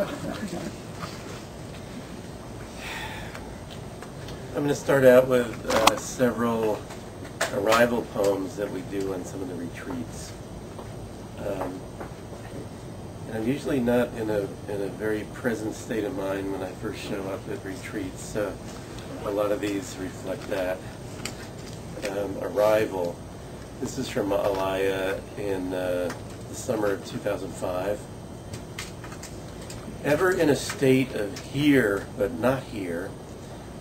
I'm going to start out with several arrival poems that we do on some of the retreats. And I'm usually not in a very present state of mind when I first show up at retreats, so a lot of these reflect that. Arrival. This is from Lahaina in the summer of 2005. Ever in a state of here but not here,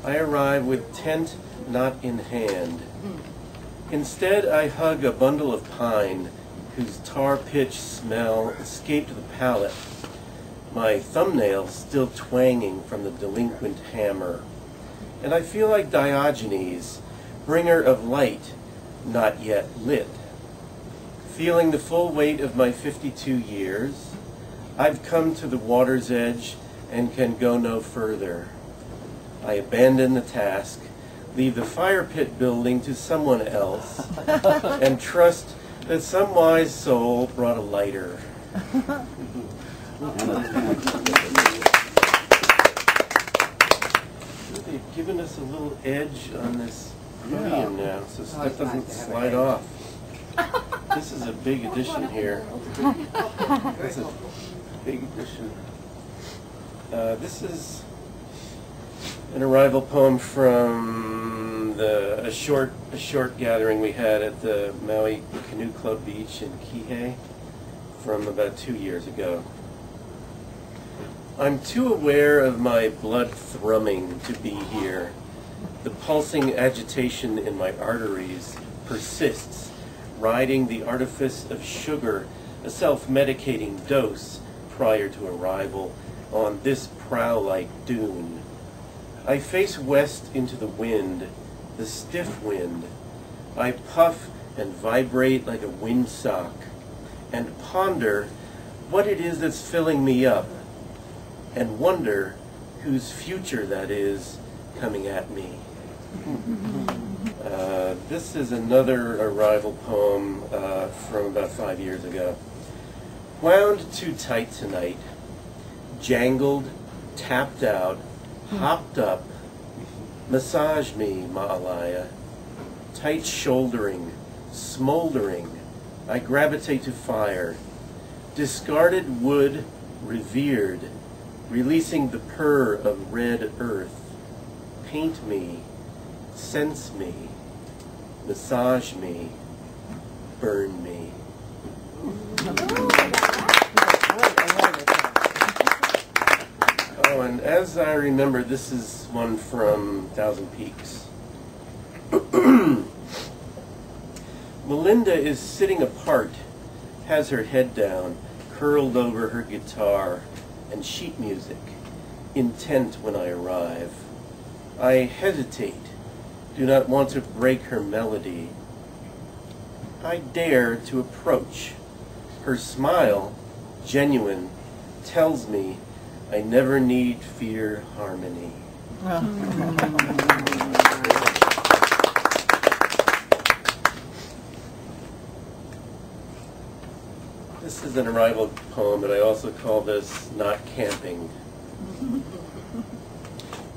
I arrive with tent not in hand. Instead, I hug a bundle of pine whose tar pitch smell escaped the palate, my thumbnails still twanging from the delinquent hammer. And I feel like Diogenes, bringer of light, not yet lit. Feeling the full weight of my 52 years, I've come to the water's edge and can go no further. I abandon the task, leave the fire pit building to someone else, and trust that some wise soul brought a lighter. They've given us a little edge on this podium now, so stuff doesn't slide off. This is a big addition here. That's a big addition. This is an arrival poem from a short gathering we had at the Maui Canoe Club Beach in Kihei from about 2 years ago. I'm too aware of my blood thrumming to be here. The pulsing agitation in my arteries persists, riding the artifice of sugar, a self-medicating dose prior to arrival on this prow-like dune. I face west into the wind, the stiff wind. I puff and vibrate like a windsock and ponder what it is that's filling me up and wonder whose future that is coming at me. This is another arrival poem from about 5 years ago. Wound too tight tonight, jangled, tapped out, hopped up, massage me, Ma'alaya. Tight shouldering, smoldering, I gravitate to fire. Discarded wood, revered, releasing the purr of red earth. Paint me, sense me, massage me, burn me. Oh, and as I remember, this is one from Thousand Peaks. Melinda is sitting apart, has her head down, curled over her guitar and sheet music, intent when I arrive. I hesitate, do not want to break her melody. I dare to approach. Her smile, genuine, tells me I never need fear harmony. This is an arrival poem, but I also call this Not Camping.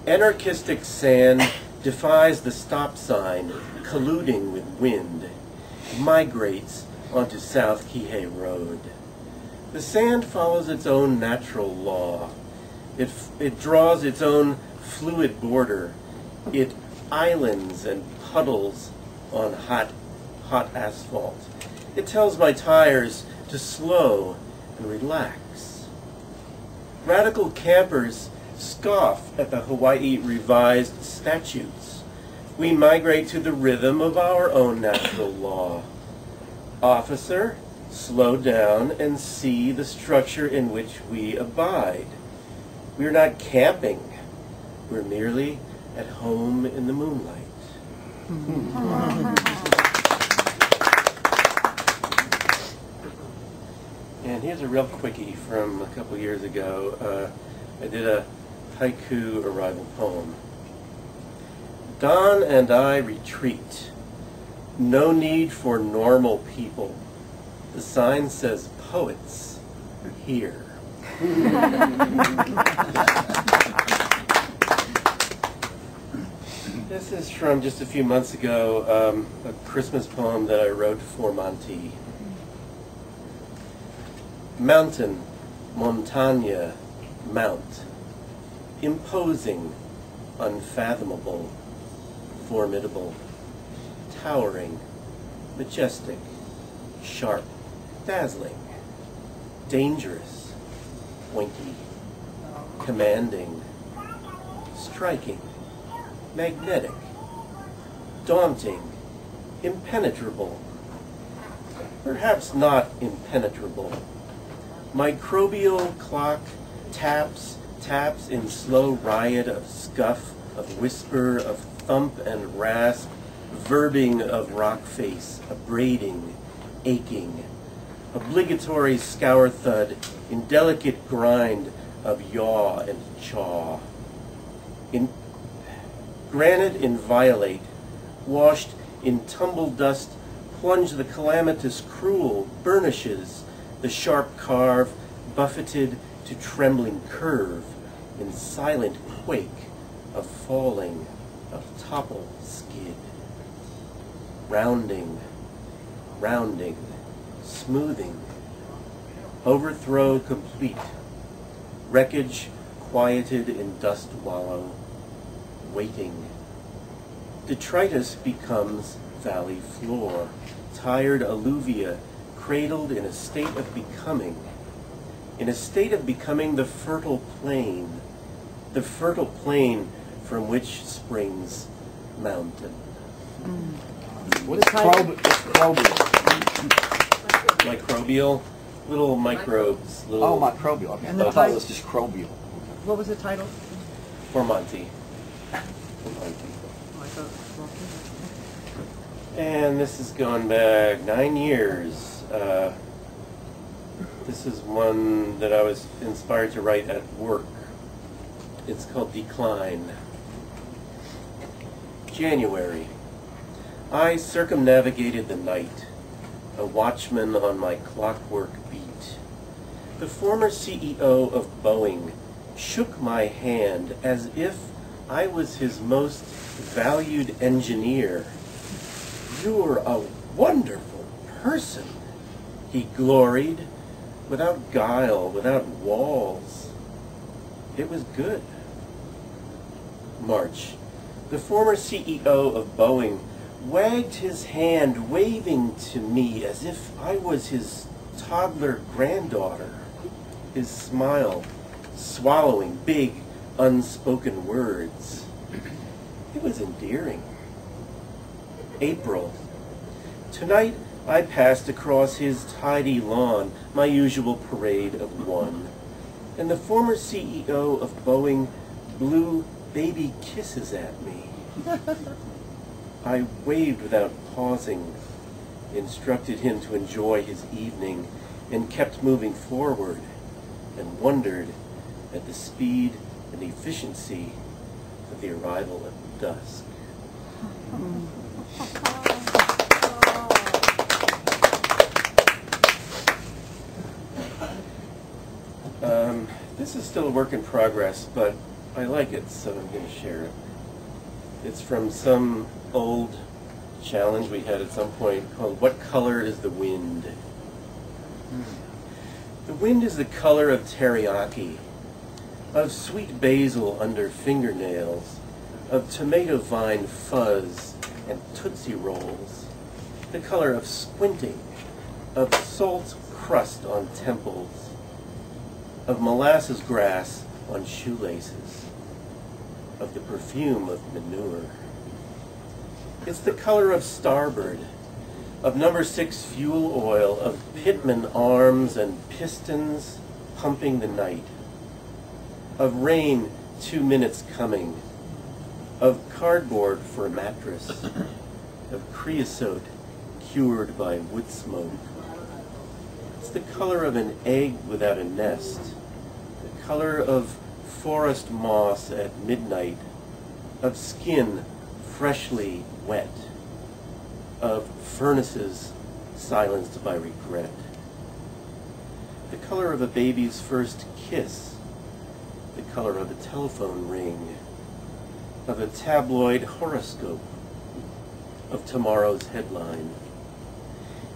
Anarchistic sand defies the stop sign, colluding with wind, migrates onto South Kihei Road. The sand follows its own natural law. It draws its own fluid border. It islands and puddles on hot asphalt. It tells my tires to slow and relax. Radical campers scoff at the Hawaii revised statutes. We migrate to the rhythm of our own natural law. Officer, slow down and see the structure in which we abide. We're not camping. We're merely at home in the moonlight. And here's a real quickie from a couple years ago. I did a haiku arrival poem. Don and I retreat. No need for normal people. The sign says poets here. This is from just a few months ago, a Christmas poem that I wrote for Monty. Mountain, montaña, mount, imposing, unfathomable, formidable, towering, majestic, sharp, dazzling, dangerous, pointy, commanding, striking, magnetic, daunting, impenetrable, perhaps not impenetrable. Microbial clock taps in slow riot of scuff, of whisper, of thump and rasp, verbing of rock face, abrading, aching, obligatory scour thud, indelicate grind of yaw and chaw. In granite inviolate, washed in tumble dust, plunge the calamitous cruel, burnishes, the sharp carve, buffeted to trembling curve, in silent quake of falling, of topple skid. Rounding, rounding, smoothing, overthrow complete, wreckage quieted in dust wallow, waiting. Detritus becomes valley floor, tired alluvia, cradled in a state of becoming. In a state of becoming the fertile plain from which springs mountain. What is microbial? Microbial? Little microbes. Little Oh, microbial. Okay. And the I thought it title? was just crobial. What was the title? For Monty. Oh, I thought it was Rocky. And this is going back 9 years. This is one that I was inspired to write at work. It's called Decline. January. I circumnavigated the night, a watchman on my clockwork beat. The former CEO of Boeing shook my hand as if I was his most valued engineer. "You're a wonderful person," he gloried, without guile, without walls. It was good. March. The former CEO of Boeing wagged his hand, waving to me as if I was his toddler granddaughter, his smile swallowing big, unspoken words. It was endearing. April. Tonight I passed across his tidy lawn, my usual parade of one, and the former CEO of Boeing blew baby kisses at me. I waved without pausing, instructed him to enjoy his evening, and kept moving forward, and wondered at the speed and efficiency of the arrival of dusk. This is still a work in progress, but I like it, so I'm going to share it. It's from some old challenge we had at some point called "What Color is the Wind?" The wind is the color of teriyaki, of sweet basil under fingernails, of tomato vine fuzz and Tootsie Rolls, the color of squinting, of salt crust on temples, of molasses grass on shoelaces, of the perfume of manure. It's the color of starboard, of number 6 fuel oil, of pitman arms and pistons pumping the night, of rain 2 minutes coming, of cardboard for a mattress, of creosote cured by wood smoke. It's the color of an egg without a nest, the color of forest moss at midnight, of skin freshly wet, of furnaces silenced by regret. the color of a baby's first kiss, the color of a telephone ring, of a tabloid horoscope, of tomorrow's headline.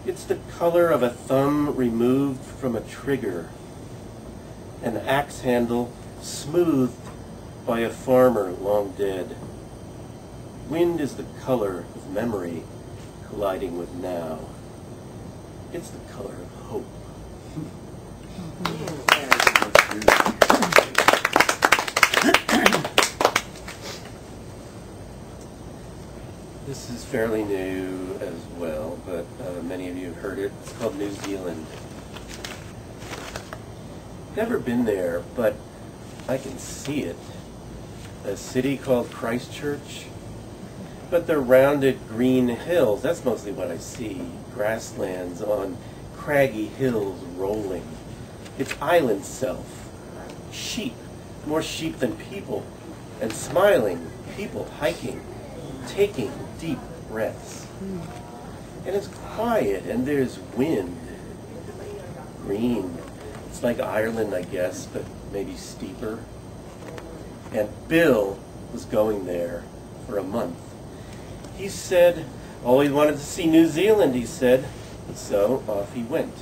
It's the color of a thumb removed from a trigger, an axe handle smoothed by a farmer long dead. Wind is the color of memory colliding with now. It's the color of hope. This is fairly new as well, but many of you have heard it. It's called New Zealand. Never been there, but I can see it. A city called Christchurch, but the rounded green hills, that's mostly what I see. Grasslands on craggy hills rolling. Its island self. Sheep, more sheep than people, and smiling people hiking, taking deep breaths. And it's quiet, and there's wind. Green. It's like Ireland, I guess, but maybe steeper. And Bill was going there for a month. He said, always wanted to see New Zealand, he said. So off he went.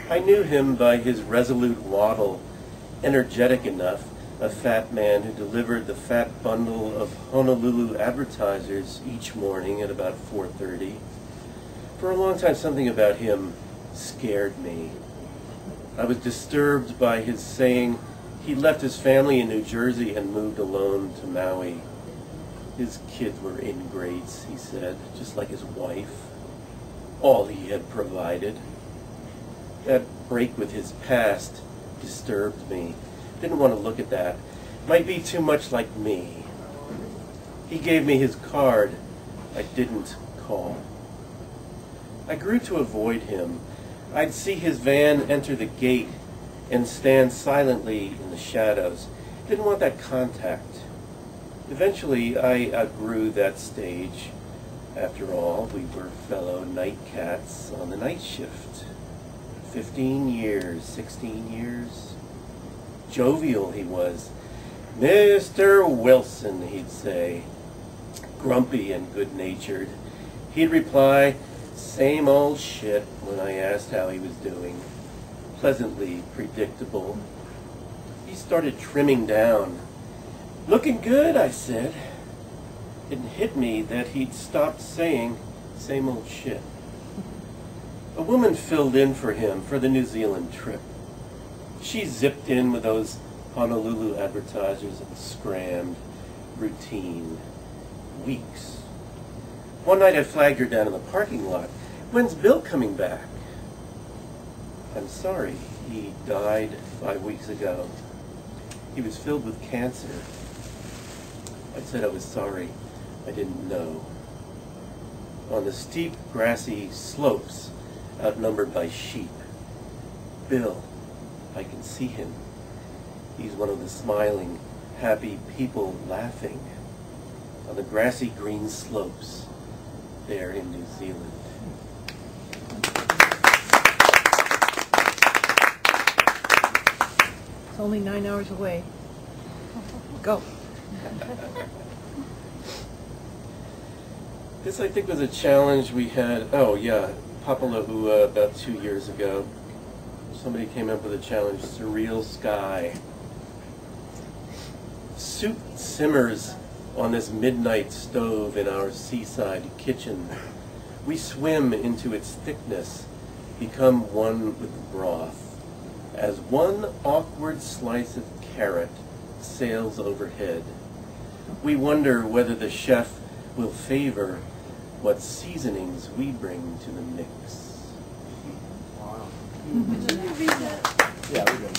I knew him by his resolute waddle, energetic enough, a fat man who delivered the fat bundle of Honolulu advertisers each morning at about 4:30. For a long time, something about him scared me. I was disturbed by his saying he left his family in New Jersey and moved alone to Maui. His kids were ingrates, he said, just like his wife. All he had provided. That break with his past disturbed me. Didn't want to look at that. Might be too much like me. He gave me his card. I didn't call. I grew to avoid him. I'd see his van enter the gate and stand silently in the shadows. Didn't want that contact. Eventually, I outgrew that stage. After all, we were fellow night cats on the night shift. 15 years, 16 years. Jovial he was. Mr. Wilson, he'd say. Grumpy and good-natured. He'd reply, same old shit, when I asked how he was doing. Pleasantly predictable. He started trimming down. Looking good, I said. It hit me that he'd stopped saying same old shit. A woman filled in for him for the New Zealand trip. She zipped in with those Honolulu advertisers and scrammed. Routine. Weeks. One night I flagged her down in the parking lot. When's Bill coming back? I'm sorry. He died 5 weeks ago. He was filled with cancer. I said I was sorry. I didn't know. On the steep, grassy slopes, outnumbered by sheep. Bill, I can see him. He's one of the smiling, happy people laughing on the grassy green slopes there in New Zealand. It's only 9 hours away. Go. This, I think, was a challenge we had, Papalahua about 2 years ago. Somebody came up with a challenge, Surreal Sky. Soup simmers on this midnight stove in our seaside kitchen. We swim into its thickness, become one with the broth, as one awkward slice of carrot sails overhead. We wonder whether the chef will favor what seasonings we bring to the mix. Wow. Yeah, we do.